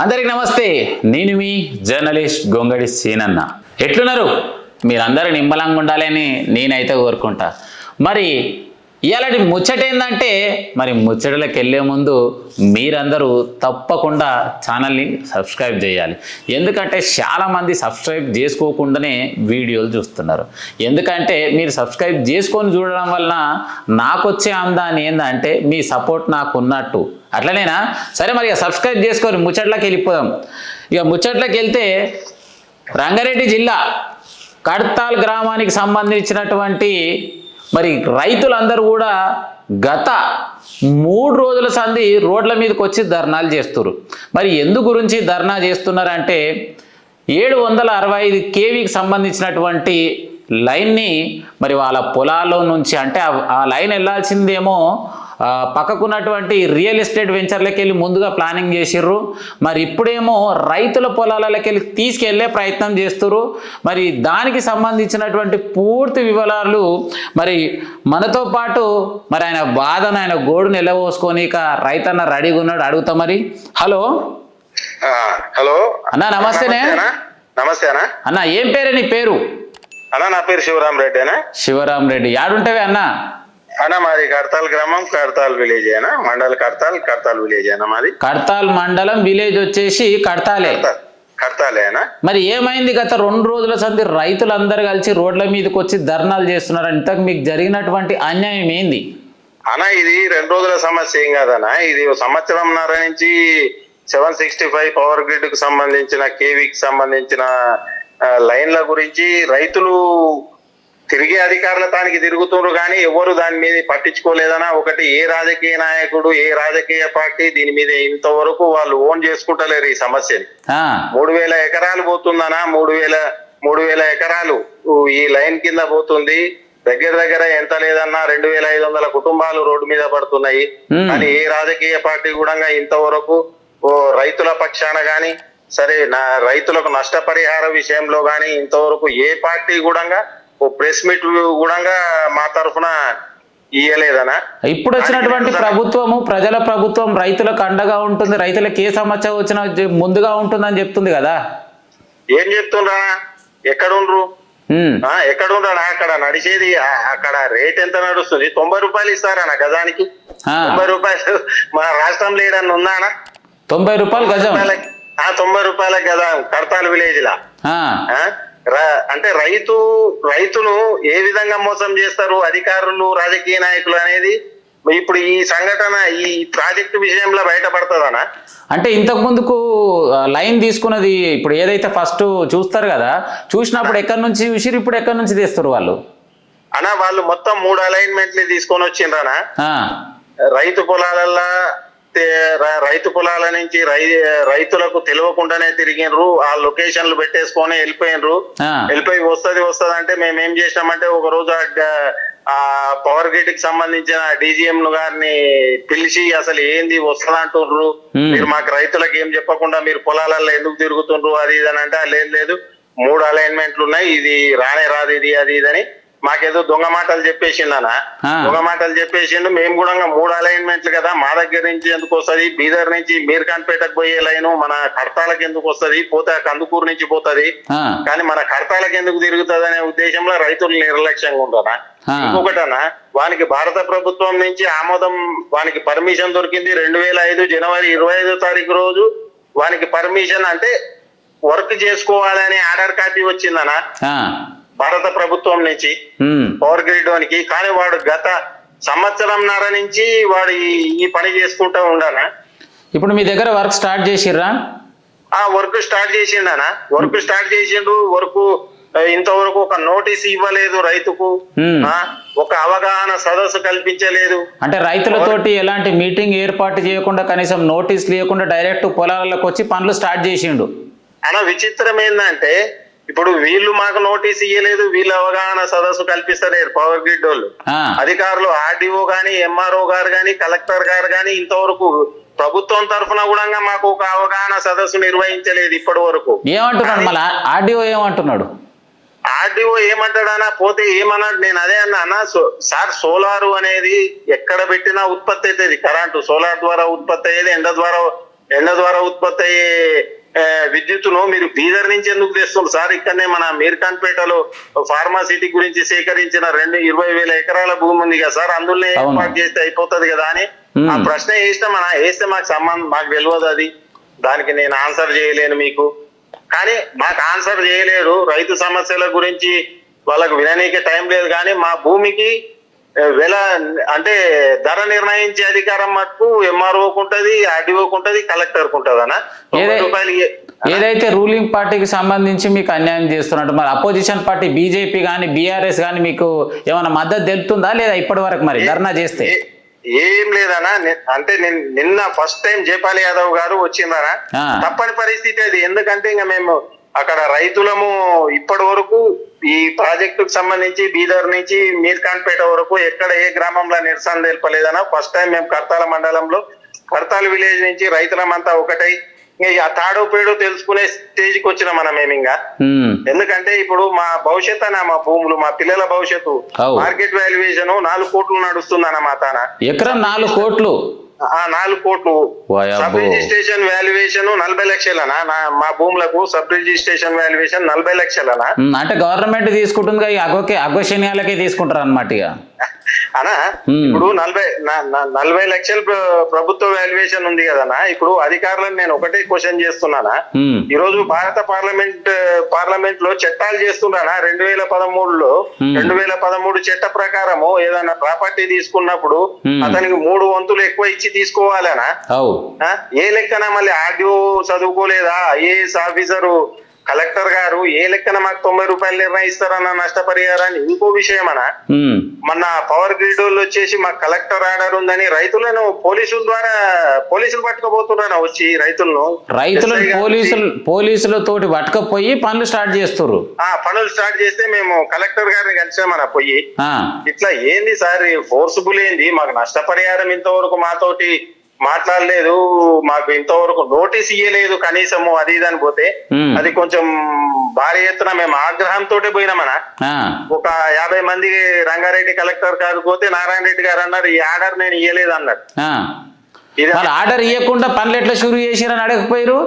అందరికి నమస్తే. నేను మీ జర్నలిస్ట్ గొంగడి సీనన్న. ఎట్లున్నారు? మీరందరూ నిమ్మలంగా ఉండాలని నేనైతే కోరుకుంటా. మరి ఇలాంటి ముచ్చట ఏంటంటే, మరి ముచ్చటలకు వెళ్ళే ముందు మీరందరూ తప్పకుండా ఛానల్ని సబ్స్క్రైబ్ చేయాలి. ఎందుకంటే చాలామంది సబ్స్క్రైబ్ చేసుకోకుండానే వీడియోలు చూస్తున్నారు. ఎందుకంటే మీరు సబ్స్క్రైబ్ చేసుకొని చూడడం వలన నాకు వచ్చే ఆదాయం ఏంటంటే మీ సపోర్ట్ నాకు ఉన్నట్టు. అట్లనేనా? సరే, మరి ఇక సబ్స్క్రైబ్ చేసుకొని ముచ్చట్లోకి వెళ్ళిపోదాం. ఇక ముచ్చట్లోకి వెళ్తే, రంగారెడ్డి జిల్లా కడ్తాల్ గ్రామానికి సంబంధించినటువంటి మరి రైతులందరూ కూడా గత 3 రోజుల సంధి రోడ్ల మీదకి వచ్చి ధర్నాలు చేస్తున్నారు. మరి ఎందు గురించి ధర్నా చేస్తున్నారంటే, 765 kVకి సంబంధించినటువంటి లైన్ని మరి వాళ్ళ పొలాల్లో నుంచి, అంటే ఆ లైన్ వెళ్ళాల్సిందేమో పక్కకున్నటువంటి రియల్ ఎస్టేట్ వెంచర్లకి వెళ్ళి ముందుగా ప్లానింగ్ చేసిర్రు. మరి ఇప్పుడేమో రైతుల పొలాలకి వెళ్ళి తీసుకెళ్లే ప్రయత్నం చేస్తున్నారు. మరి దానికి సంబంధించినటువంటి పూర్తి వివరాలు మరి మనతో పాటు మరి ఆయన బాధను, ఆయన గోడును ఎల్లబోసుకొని ఇక రైతన్న రెడీగా ఉన్నాడు. అడుగుతా మరి. హలో హలో అన్నా, నమస్తేనే. నమస్తే అన్న. అన్న, ఏం పేరే నీ పేరు? అన్న, నా పేరు శివరాం రెడ్డి అన్న. శివరాం రెడ్డి, యాడుంటావే అన్న? అన్న, మాది కడ్తాల్ గ్రామం, కడ్తాల్ విలేజ్ అన్న. మండల్ కడ్తాల్ విలేజ్ అన్న మాది. కడ్తాల్ మండలం, విలేజ్ వచ్చేసి కడ్తాలే. కడ్తాలే అన్న. మరి ఏమైంది? గత 2 రోజుల సంది రైతులందరూ కలిసి రోడ్ల మీదకి వచ్చి ధర్నాలు చేస్తున్నారు. ఇంతకు మీకు జరిగినటువంటి అన్యాయం ఏంది అన్న? ఇది 2 రోజుల సమస్య ఏం కాదన్న. ఇది సంవత్సరంన్నర నుంచి 765 పవర్ గ్రిడ్ కు సంబంధించిన, కేవీకి సంబంధించిన లైన్ల గురించి రైతులు తిరిగే అధికారుల తానికి తిరుగుతున్నారు, కానీ ఎవరు దాని మీద పట్టించుకోలేదనా. ఒకటి, ఏ రాజకీయ నాయకుడు, ఏ రాజకీయ పార్టీ దీని మీద ఇంతవరకు వాళ్ళు ఓన్ చేసుకుంటలేరు ఈ సమస్యని. 3000 ఎకరాలు పోతుందనా. 3000 ఎకరాలు ఈ లైన్ కింద పోతుంది. దగ్గర ఎంత లేదన్నా 2500 కుటుంబాలు రోడ్డు మీద పడుతున్నాయి. కానీ ఏ రాజకీయ పార్టీ కూడా ఇంతవరకు రైతుల పక్షాన గాని, సరే రైతులకు నష్టపరిహార విషయంలో గాని ఇంతవరకు ఏ పార్టీ కూడా ప్రెస్ మీట్ కూడా మా తరఫున ఇయ్యలేదనా. ఇప్పుడు వచ్చినటువంటి ప్రభుత్వము, ప్రజల ప్రభుత్వం రైతులకు అండగా ఉంటుంది, రైతులకు ఏ సమస్య వచ్చినా ముందుగా ఉంటుందని చెప్తుంది కదా. ఏం చెప్తుండ్రా? ఎక్కడుండ్రు? అక్కడ నడిచేది, అక్కడ రేట్ ఎంత నడుస్తుంది? 90 రూపాయలు ఇస్తారనా గజానికి? 90 రూపాయలు మన రాష్ట్రంలో ఏడన్నా ఉందానా? 90 రూపాయలు గజం. 90 రూపాయల గజం కడ్తాల్ విలేజ్ లా. అంటే రైతును ఏ విధంగా మోసం చేస్తారు అధికారులు, రాజకీయ నాయకులు అనేది ఇప్పుడు ఈ సంఘటన, ఈ ప్రాజెక్టు విషయంలో బయటపడుతుందనా? అంటే ఇంతకు ముందుకు లైన్ తీసుకున్నది ఇప్పుడు ఏదైతే ఫస్ట్ చూస్తారు కదా, చూసినప్పుడు ఎక్కడి నుంచి చూసిరు, ఇప్పుడు ఎక్కడి నుంచి తీస్తారు వాళ్ళు? అనా, వాళ్ళు మొత్తం 3 అలైన్మెంట్లు తీసుకొని వచ్చిండ్రనా. రైతు పొలాల నుంచి రైతులకు తెలియకుండానే తిరిగినరు. ఆ లొకేషన్లు పెట్టేసుకొని వెళ్ళిపోయి వస్తది అంటే మేమేం చేసినామంటే, ఒక రోజు ఆ పవర్ గ్రిడ్ కి సంబంధించిన డీజీఎం గారిని పిలిచి, అసలు ఏంది వస్తుందంటుర్రు, మీరు మాకు రైతులకు ఏం చెప్పకుండా మీరు పొలాలలో ఎందుకు తిరుగుతుండ్రు, అది ఇది అని అంటే, లేదు 3 అలైన్మెంట్లు ఉన్నాయి, ఇది రానే రాదు, ఇది అది ఇదని మాకేదో దొంగ మాటలు చెప్పేసిండు. మేము కూడా 3 అలైన్మెంట్లు కదా, మా దగ్గర నుంచి ఎందుకు వస్తుంది, బీదర్ నుంచి మీర్ఖాన్పేటకు పోయే లైను మన కడ్తాలకు ఎందుకు వస్తుంది, పోతే కందుకూరు నుంచి పోతుంది, కానీ మన కడ్తాలకు ఎందుకు తిరుగుతుంది అనే ఉద్దేశంలో రైతులు నిర్లక్ష్యంగా ఉంటారా. ఇంకొకటనా, వానికి భారత ప్రభుత్వం నుంచి ఆమోదం, వానికి పర్మిషన్ దొరికింది 2005 జనవరి 25వ తారీఖు రోజు. వానికి పర్మిషన్ అంటే వర్క్ చేసుకోవాలనే ఆర్డర్ కాపీ వచ్చిందనా భారత ప్రభుత్వం నుంచి పవర్ గ్రిడ్ వానికి. కానీ వాడు గత సంవత్సరంన్నర నుంచి వాడు ఈ పని చేసుకుంటా ఉండానా. ఇప్పుడు మీ దగ్గర వర్క్ స్టార్ట్ చేసిర్రా? వర్క్ స్టార్ట్ చేసిండనా. వర్క్ ఇంతవరకు ఒక నోటీస్ ఇవ్వలేదు రైతుకు, ఒక అవగాహన సదస్సు కల్పించలేదు. అంటే రైతులతోటి ఎలాంటి మీటింగ్ ఏర్పాటు చేయకుండా, కనీసం నోటీస్ లేకుండా డైరెక్ట్ పొలాలకు వచ్చి పనులు స్టార్ట్ చేసిండు. అలా విచిత్రం ఏంటంటే, ఇప్పుడు వీళ్ళు మాకు నోటీస్ ఇయ్యలేదు, వీళ్ళు అవగాహన సదస్సు కల్పిస్తలేరు పవర్ గ్రిడ్ వాళ్ళు. అధికారులు, ఆర్డీఓ గాని, ఎంఆర్ఓ గారు గాని, కలెక్టర్ గారు గాని ఇంతవరకు ప్రభుత్వం తరఫున కూడా మాకు ఒక అవగాహన సదస్సు నిర్వహించలేదు ఇప్పటి వరకు. ఏమంటున్నాడు మళ్ళీ ఆర్డీఓ? ఏమంటున్నాడు ఆర్డీఓ? ఏమంటాడన్నా, పోతే ఏమన్నాడు, నేను అదే అన్నా సార్, సోలారు అనేది ఎక్కడ పెట్టినా ఉత్పత్తి అవుతుంది కరెంటు. సోలార్ ద్వారా ఉత్పత్తి అయ్యేది, ఎండ ద్వారా ఉత్పత్తి అయ్యే విద్యుత్తును మీరు బీదర్ నుంచి ఎందుకు తెస్తున్నారు సార్? ఇక్కడనే మన మీర్ఖాన్పేటలో ఫార్మాసిటీ గురించి సేకరించిన 20,000 ఎకరాల భూమి ఉంది కదా సార్, అందులో ఏర్పాటు చేస్తే అయిపోతుంది కదా అని ఆ ప్రశ్న వేస్తే మాకు సంబంధం, మాకు తెలియదు అది. దానికి నేను ఆన్సర్ చేయలేను మీకు. కానీ మాకు ఆన్సర్ చేయలేరు. రైతు సమస్యల గురించి వాళ్ళకు విననీకే టైం లేదు. కానీ మా భూమికి అంటే ధర నిర్ణయించే అధికారం మటుకు ఎంఆర్ఓకు ఉంటది, ఆర్డీఓకు ఉంటది, కలెక్టర్కు ఉంటది అన్న. ఏదైతే రూలింగ్ పార్టీకి సంబంధించి మీకు అన్యాయం చేస్తున్నట్టు, మరి అపోజిషన్ పార్టీ బీజేపీ కానీ బీఆర్ఎస్ కానీ మీకు ఏమైనా మద్దతు తెలుపుతుందా లేదా ఇప్పటి వరకు మరి ధర్నా చేస్తే? ఏం లేదనా. అంటే నిన్న ఫస్ట్ టైం జైపాల్ యాదవ్ గారు వచ్చిందనా, తప్పని పరిస్థితి అది. ఎందుకంటే ఇంకా మేము అక్కడ రైతులము ఇప్పటి వరకు ఈ ప్రాజెక్టుకు సంబంధించి బీదర్ నుంచి మీర్ఖాన్పేట వరకు ఎక్కడ ఏ గ్రామంలో నిరసన తెలపలేదనా. ఫస్ట్ టైం మేము కర్తాల మండలంలో కర్తాల విలేజ్ నుంచి రైతులమంతా ఒకటై ఆ తాడో పేడో తెలుసుకునే స్టేజ్కి వచ్చిన మనం ఇంకా. ఎందుకంటే ఇప్పుడు మా భవిష్యత్ అన్న, మా భూములు, మా పిల్లల భవిష్యత్తు, మార్కెట్ వాల్యుయేషన్ 4 కోట్లు నడుస్తుందన్న మా తాన. ఎకరం 4 కోట్లు. 4 కోట్లు. సబ్ రిజిస్ట్రేషన్ వాల్యుయేషన్ 40 లక్షలనా మా భూములకు. Sub registration valuation 40 లక్షలనా. అంటే గవర్నమెంట్ తీసుకుంటుంది అగ్వశన్యాలకే తీసుకుంటారు అన్నమాట ఇక అనా. ఇప్పుడు 40 లక్షల ప్రభుత్వ వాల్యుయేషన్ ఉంది కదనా. ఇప్పుడు అధికారులను నేను ఒకటే క్వశ్చన్ చేస్తున్నానా, ఈ రోజు భారత పార్లమెంట్ లో చట్టాలు చేస్తున్నానా 2013లో 2013 చట్ట ప్రకారము ఏదైనా ప్రాపర్టీ తీసుకున్నప్పుడు అతనికి 3 వంతులు ఎక్కువ ఇచ్చి తీసుకోవాలనా? ఏ లెక్కన మళ్ళీ ఆర్డీఓ చదువుకోలేదా? ఐఏఎస్ ఆఫీసరు కలెక్టర్ గారు ఏ లెక్కన మాకు 90 రూపాయలు నిర్ణయిస్తారన్న నష్టపరిహారాన్ని? ఇంకో విషయం అన్న, మన పవర్ గ్రిడ్ వాళ్ళు వచ్చేసి మాకు కలెక్టర్ ఆర్డర్ ఉందని రైతులను పోలీసులు పట్టుకోబోతున్నారా వచ్చి పోలీసులతోటి పట్టుకపోయి పనులు స్టార్ట్ చేస్తారు. పనులు స్టార్ట్ చేస్తే మేము కలెక్టర్ గారిని కలిసామన్నా పోయి, ఇట్లా ఏంది సార్ ఫోర్సుబుల్ ఏంది? మాకు నష్టపరిహారం ఇంతవరకు మాతోటి మాట్లాడలేదు, మాకు ఇంతవరకు నోటీస్ ఇయ్యలేదు కనీసము, అది ఇది అని పోతే అది కొంచెం భారీ ఎత్తున మేము ఆగ్రహంతో పోయినామన్నా. ఒక 50 మంది రంగారెడ్డి కలెక్టర్ గారు పోతే నారాయణ రెడ్డి గారు అన్నారు ఈ ఆర్డర్ నేను ఇయ్యలేదు అన్నారు. ఆర్డర్ ఇవ్వకుండా పనులు ఎట్లా షురూ చేసిరని అడగకపోయారు?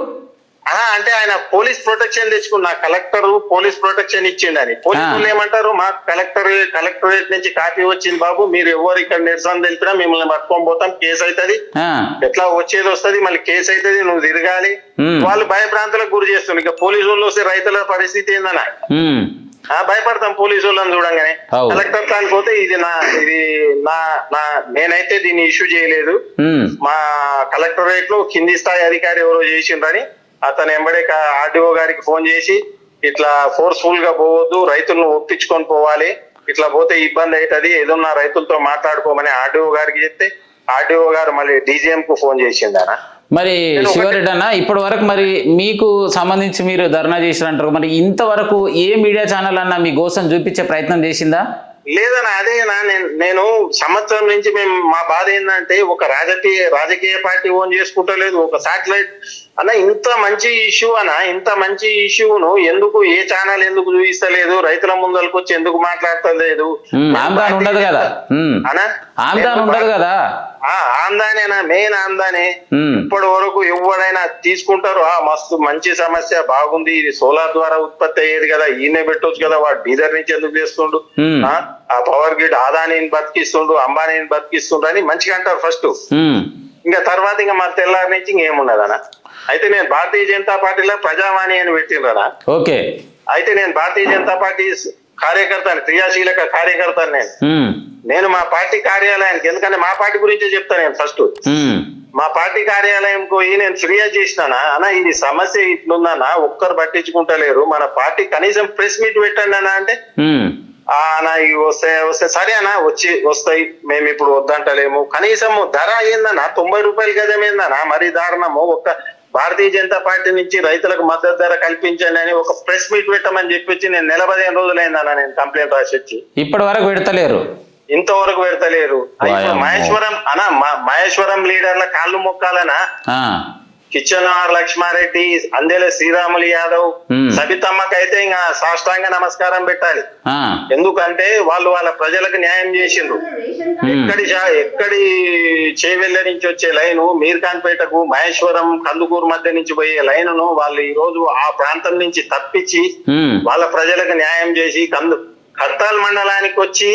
అంటే ఆయన పోలీస్ ప్రొటెక్షన్ తెచ్చుకున్నా, కలెక్టర్ పోలీస్ ప్రొటెక్షన్ ఇచ్చిండని. పోలీసులు ఏమంటారు, మా కలెక్టరేట్ నుంచి కాపీ వచ్చింది బాబు, మీరు ఎవరు ఇక్కడ నిరసన తెలిపినా మిమ్మల్ని పట్టుకొని పోతాం, కేసు అవుతుంది, ఎట్లా వచ్చేది వస్తుంది, మళ్ళీ కేసు అవుతుంది, నువ్వు తిరగాలి. వాళ్ళు భయభ్రాంతులకు గురి చేస్తున్నారు. ఇక పోలీసు వాళ్ళు వస్తే రైతుల పరిస్థితి ఏందన్నా? భయపడతాం పోలీసు వాళ్ళని చూడంగానే. కలెక్టర్ దానికి పోతే ఇది నేనైతే దీన్ని ఇష్యూ చేయలేదు, మా కలెక్టరేట్ లో కింది స్థాయి అధికారి ఎవరో చేసిండ్రని అతను ఎంబడే ఆర్డీఓ గారికి ఫోన్ చేసి ఇట్లా ఫోర్స్ఫుల్ గా పోవద్దు, రైతులను ఒప్పించుకొని పోవాలి, ఇట్లా పోతే ఇబ్బంది అవుతుంది, ఏదన్నా రైతులతో మాట్లాడుకోమని ఆర్డీఓ గారికి చెప్తే ఆర్డీఓ గారు మళ్ళీ డీజీఎం కు ఫోన్ చేసిండనా. మరి శివారెడ్డి అన్న, ఇప్పటి వరకు మరి మీకు సంబంధించి మీరు ధర్నా చేసినంటారు, మరి ఇంతవరకు ఏ మీడియా ఛానల్ అన్నా మీ కోసం చూపించే ప్రయత్నం చేసిందా? లేదన్నా. అదేనా నేను సంవత్సరం నుంచి మా బాధ ఏంటంటే ఒక రాజకీయ పార్టీ ఓన్ చేసుకుంటలేదు, ఒక శాటిలైట్ అన్న. ఇంత మంచి ఇష్యూ ఇంత మంచి ఇష్యూను ఎందుకు ఏ ఛానల్ ఎందుకు చూపిస్తలేదు, రైతుల ముందరకు వచ్చి ఎందుకు మాట్లాడతలేదు? ఉండదు కదా ఆందానేనా మెయిన్ ఆందానే. ఇప్పటి వరకు ఎవరైనా తీసుకుంటారు, మస్తు మంచి సమస్య బాగుంది, ఇది సోలార్ ద్వారా ఉత్పత్తి అయ్యేది కదా, ఈయనే పెట్టొచ్చు కదా, వాడు బీదర్ నుంచి ఎందుకు చేస్తుండు, ఆ పవర్ గ్రిడ్ ఆదానీని బతికిస్తుండు, అంబానీని బతికిస్తుండ్రు అని మంచిగా అంటారు ఫస్ట్. ఇంకా తర్వాత ఇంకా మా తెల్లారి నుంచి ఇంకేమున్నదనా. అయితే నేను భారతీయ జనతా పార్టీలో ప్రజావాణి అని పెట్టిండ్రనా. ఓకే. అయితే నేను భారతీయ జనతా పార్టీ కార్యకర్తని, క్రియాశీలక కార్యకర్తని నేను మా పార్టీ కార్యాలయానికి, ఎందుకంటే మా పార్టీ గురించే చెప్తాను నేను ఫస్ట్. మా పార్టీ కార్యాలయం పోయి నేను ఫిర్యాదు చేసినానా, అన్నా ఇది సమస్య ఇట్లుందన్నా, ఒక్కరు పట్టించుకుంటలేరు, మన పార్టీ కనీసం ప్రెస్ మీట్ పెట్టండి అన్నా అంటే ఇవి వస్తే సరే అన్న వస్తాయి, మేము ఇప్పుడు వద్దంటలేము, కనీసం ధర ఏందన్నా 90 రూపాయలు గజం ఏందన్నా, మరి దారుణము. ఒక్క భారతీయ జనతా పార్టీ నుంచి రైతులకు మద్దతు ధర కల్పించండి అని ఒక ప్రెస్ మీట్ పెట్టమని చెప్పి నేను 15 రోజులైందన్నా నేను కంప్లైంట్ రాసి వచ్చి. ఇప్పటి వరకు పెడతలేరు, ఇంతవరకు పెడతలేరు. మహేశ్వరం లీడర్ల కాళ్ళు మొక్కాలనా, కిచెన్ఆర్ లక్ష్మారెడ్డి, అందెల శ్రీరాములు యాదవ్, సబితమ్మకైతే ఇంకా సాష్టాంగ నమస్కారం పెట్టాలి. ఎందుకంటే వాళ్ళు వాళ్ళ ప్రజలకు న్యాయం చేసిండ్రు. ఎక్కడి చేవెళ్ళ నుంచి వచ్చే లైను మీర్ఖాన్పేటకు మహేశ్వరం కందుకూరు మధ్య నుంచి పోయే లైనును వాళ్ళు ఈ రోజు ఆ ప్రాంతం నుంచి తప్పించి వాళ్ళ ప్రజలకు న్యాయం చేసి కర్తాల్ మండలానికి వచ్చి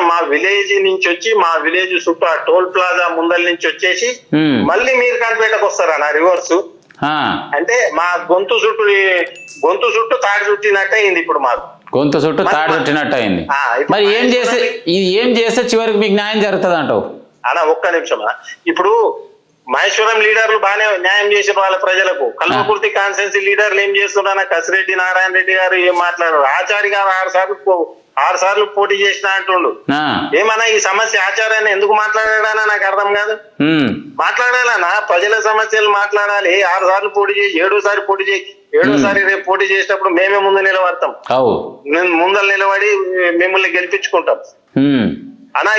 మా విలేజ్ నుంచి వచ్చి మా విలేజ్ చుట్టూ ఆ టోల్ ప్లాజా ముందల నుంచి వచ్చేసి మళ్ళీ మీర్ఖాన్పేటకు వస్తారన్న రివర్స్. అంటే మా గొంతు చుట్టూ తాడు చుట్టినట్టు అయింది. ఇప్పుడు మాకు గొంతు చుట్టూ తాడు చుట్టినట్టు అయింది. మరి ఏం చేస్తే చివరికి మీకు న్యాయం జరుగుతుంది అంటావు? ఒక్క నిమిషం. ఇప్పుడు మహేశ్వరం లీడర్లు బాగానే న్యాయం చేసిన వాళ్ళ ప్రజలకు. కల్వకుర్తి కాన్స్టిట్యున్సీ లీడర్లు ఏం చేస్తున్నా? కసిరెడ్డి నారాయణ రెడ్డి గారు ఏం మాట్లాడారు? ఆచారి గారు 6 సార్లు పోటీ చేసిన అంటుండు. ఏమన్నా ఈ సమస్య ఆచార్యాన్ని ఎందుకు మాట్లాడాడనా నాకు అర్థం కాదు. మాట్లాడాలన్నా ప్రజల సమస్యలు మాట్లాడాలి. 6 సార్లు పోటీ చేసి 7సారి పోటీ చేసి 7సారి రేపు పోటీ చేసినప్పుడు మేమే ముందు నిలబడతాం. ముందర నిలబడి మిమ్మల్ని గెలిపించుకుంటాం.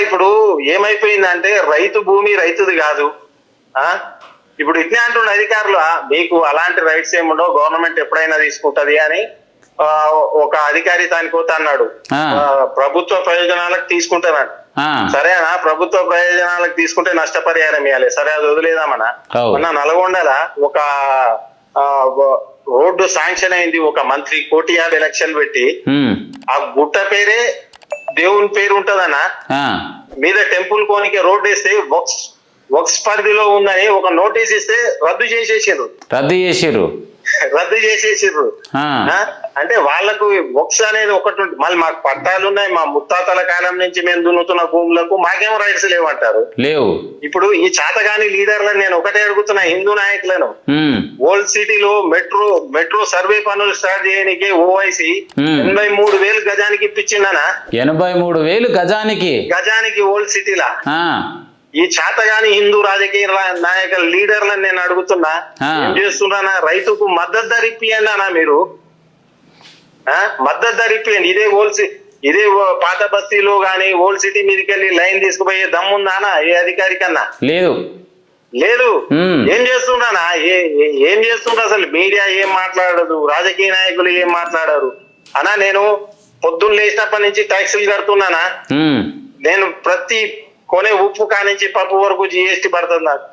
ఇప్పుడు ఏమైపోయిందంటే రైతు భూమి రైతుది కాదు. ఇప్పుడు ఇట్నే అంటుండే అధికారులు, మీకు అలాంటి రైట్స్ ఏముండవు, గవర్నమెంట్ ఎప్పుడైనా తీసుకుంటది అని ఒక అధికారి దానికోత అన్నాడు. ప్రభుత్వ ప్రయోజనాలకు తీసుకుంటానంట. సరేనా? ప్రభుత్వ ప్రయోజనాలకు తీసుకుంటే నష్టపరిహారం ఇవ్వాలి. సరే, అది వదిలేదామన్నా. మొన్న నల్గొండల ఒక రోడ్డు శాంక్షన్ అయింది. ఒక మంత్రి 1,50,00,000 లక్షలు పెట్టి ఆ గుట్ట పేరే దేవుని పేరు ఉంటదన్నా, మీద టెంపుల్ కోనికి రోడ్డు వేస్తే వక్స్ పరిధిలో ఉందని ఒక నోటీస్ ఇస్తే రద్దు చేసేసిర్రు. అంటే వాళ్ళకు వక్స్ అనేది ఒకటి ఉంటుంది. మళ్ళీ మాకు పట్టాలు ఉన్నాయి. మా ముత్తాతల కాలం నుంచి మేము దున్నుతున్న భూములకు మాకేమో రైట్స్ లేవంటారు. ఇప్పుడు ఈ చాతగాని లీడర్లను నేను ఒకటే అడుగుతున్నా, హిందూ నాయకులను, ఓల్డ్ సిటీలో మెట్రో సర్వే పనులు స్టార్ట్ చేయడానికి ఓవైసీ 83,000 గజానికి ఇప్పించిందనా? 83,000 గజానికి ఓల్డ్ సిటీలా? ఈ చాతగాని హిందూ రాజకీయ నాయకుల లీడర్లను నేను అడుగుతున్నా, ఏం చేస్తున్నా? రైతుకు మద్దతు ధర ఇప్పియండి అన్నా. మీరు మద్దతు ధర ఇప్పియండి. ఇదే పాత బస్తీలో గాని ఓల్డ్ సిటీ మీదకి వెళ్ళి లైన్ తీసుకుపోయే దమ్ముందానా ఏ అధికారి కన్నా? లేదు. ఏం చేస్తుండ్రా? ఏం చేస్తుండ్రు? అసలు మీడియా ఏం మాట్లాడదు, రాజకీయ నాయకులు ఏం మాట్లాడారు అన్నా? నేను పొద్దున్న లేచినప్పటి నుంచి ట్యాక్సీలు కడుతున్నానా? నేను ప్రతి కొనే ఉప్పు కానించి పప్పు వరకు GST పడుతుంది నాకు.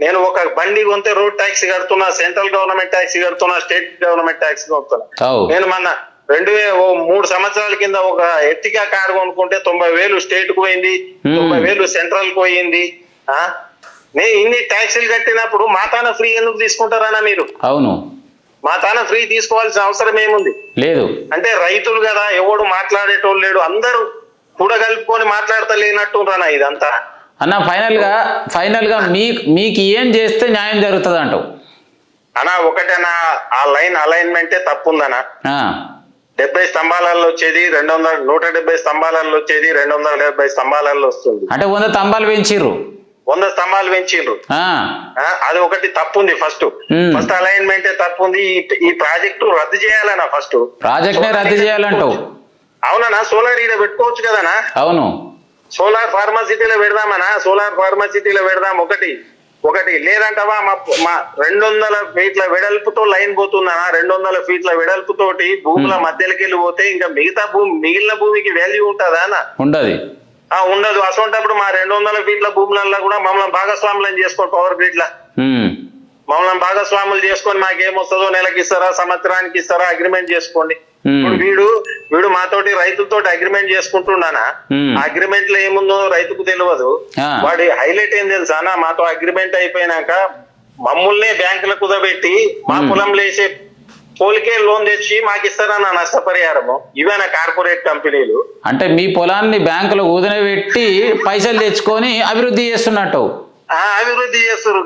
నేను ఒక బండి కొంటే రోడ్ ట్యాక్స్ కడుతున్నా, సెంట్రల్ గవర్నమెంట్ ట్యాక్స్ కడుతున్నా, స్టేట్ గవర్నమెంట్ ట్యాక్స్ కడుతున్నా. నేను మొన్న 3 సంవత్సరాల కింద ఒక ఎర్టిగా కారు కొనుక్కుంటే 90,000 స్టేట్ కు పోయింది, 90,000 సెంట్రల్ కు పోయింది. నేను ఇన్ని ట్యాక్సీలు కట్టినప్పుడు మా తాన ఫ్రీ ఎందుకు తీసుకుంటారన్నా మీరు? మా తాన ఫ్రీ తీసుకోవాల్సిన అవసరం ఏముంది? లేదు. అంటే రైతులు కదా, ఎవడు మాట్లాడేటోళ్ళు లేడు, అందరూ కూడా కలుపుకొని మాట్లాడతలేనట్టుండ్రా ఇదంతా. అన్న ఫైనల్ గా మీకు ఏం చేస్తే న్యాయం జరుగుతుంది అంటావు? ఒకటేనా, ఆ లైన్ అలైన్మెంటే తప్పుందనా? 70 స్తంభాలలో వచ్చేది 170 స్తంభాలలో వచ్చేది 270 స్తంభాలలో వస్తుంది. అంటే 100 స్తంభాలు పెంచిర్రు. 100 స్తంభాలు పెంచిండ్రు. అది ఒకటి తప్పుంది. ఫస్ట్ అలైన్మెంటే తప్పుంది. ఈ ప్రాజెక్టు రద్దు చేయాలన్నా. ప్రాజెక్ట్ రద్దు చేయాలంటావు? అవునా? సోలార్ ఈడ పెట్టుకోవచ్చు కదనా? అవును. సోలార్ ఫార్మాసిటీలో పెడదామనా? సోలార్ ఫార్మాసిటీలో పెడదాం. ఒకటి లేదంటవా? మా 200 ఫీట్ల వెడల్పుతో లైన్ పోతుందా? 200 ఫీట్ల వెడల్పుతోటి భూముల మధ్యలోకి వెళ్ళి పోతే ఇంకా మిగిలిన భూమికి వాల్యూ ఉంటుందా అన్న? ఉండదు. అసొంటప్పుడు మా 200 ఫీట్ల భూములలో కూడా మమ్మల్ని భాగస్వాములను చేసుకోండి. పవర్ గ్రిడ్ లా మమ్మల్ని భాగస్వాములు చేసుకొని మాకేమొస్తుందో నెలకి ఇస్తారా, సంవత్సరానికి ఇస్తారా, అగ్రిమెంట్ చేసుకోండి. ఇప్పుడు వీడు మాతోటి రైతులతోటి అగ్రిమెంట్ చేసుకుంటున్నానా? అగ్రిమెంట్ లో ఏముందో రైతుకు తెలియదు. వాడి హైలైట్ ఏం తెలుసా? మాతో అగ్రిమెంట్ అయిపోయినాక మమ్మల్నే బ్యాంకుల కుదబెట్టి మా పొలంలో వేసే పోలికే లోన్ తెచ్చి మాకు ఇస్తారన్న నష్టపరిహారము. ఇవేనా కార్పొరేట్ కంపెనీలు? అంటే మీ పొలాన్ని బ్యాంకులో కుదబెట్టి పైసలు తెచ్చుకొని అభివృద్ధి చేస్తున్నట్టు. అభివృద్ధి చేస్తారు.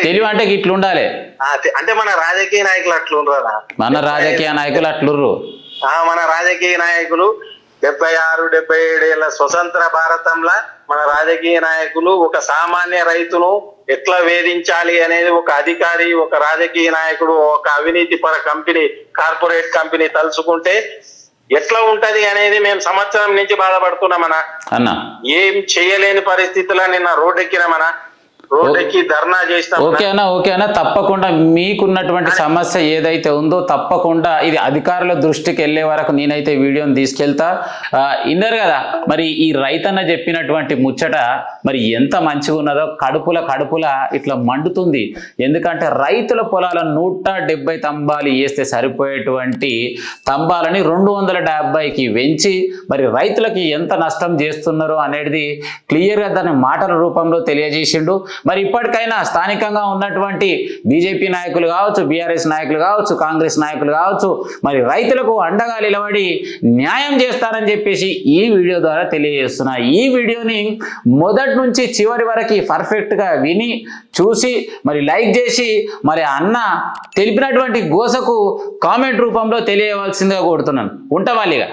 తెలివి అంటే ఇట్లా ఉండాలి. అంటే మన రాజకీయ నాయకులు అట్లుండ్రా? మన రాజకీయ నాయకులు అట్లుర్రు. మన రాజకీయ నాయకులు 76-77 ఏళ్ల స్వతంత్ర భారతంలో మన రాజకీయ నాయకులు ఒక సామాన్య రైతును ఎట్లా వేధించాలి అనేది ఒక అధికారి, ఒక రాజకీయ నాయకుడు, ఒక అవినీతి పర కంపెనీ, కార్పొరేట్ కంపెనీ తలుచుకుంటే ఎట్లా ఉంటది అనేది మేము సంవత్సరం నుంచి బాధపడుతున్నామన్నా. ఏం చేయలేని పరిస్థితుల్లో నిన్న రోడ్డెక్కినామన్నా. రోడ్డెక్కి ధర్నా చేస్తాం. ఓకేనా తప్పకుండా మీకున్నటువంటి సమస్య ఏదైతే ఉందో తప్పకుండా ఇది అధికారుల దృష్టికి వెళ్ళే వరకు నేనైతే వీడియోని తీసుకెళ్తా. ఇన్నర్ కదా మరి ఈ రైతన్న చెప్పినటువంటి ముచ్చట మరి ఎంత మంచిగా ఉన్నదో కడుపుల ఇట్లా మండుతుంది. ఎందుకంటే రైతుల పొలాల 170 తంబాలు వేస్తే సరిపోయేటువంటి తంబాలని 270కి పెంచి మరి రైతులకి ఎంత నష్టం చేస్తున్నారో అనేది క్లియర్గా దాని మాటల రూపంలో తెలియజేసిండు. మరి ఇప్పటికైనా స్థానికంగా ఉన్నటువంటి బీజేపీ నాయకులు కావచ్చు, బీఆర్ఎస్ నాయకులు కావచ్చు, కాంగ్రెస్ నాయకులు కావచ్చు మరి రైతులకు అండగా నిలబడి న్యాయం చేస్తారని చెప్పేసి ఈ వీడియో ద్వారా తెలియజేస్తున్నా. ఈ వీడియోని మొదటి నుంచి చివరి వరకు పర్ఫెక్ట్గా విని చూసి మరి లైక్ చేసి మరి అన్న తెలిపినటువంటి గోసకు కామెంట్ రూపంలో తెలియవలసిందిగా కోరుతున్నాను. ఉంటావాలిగా.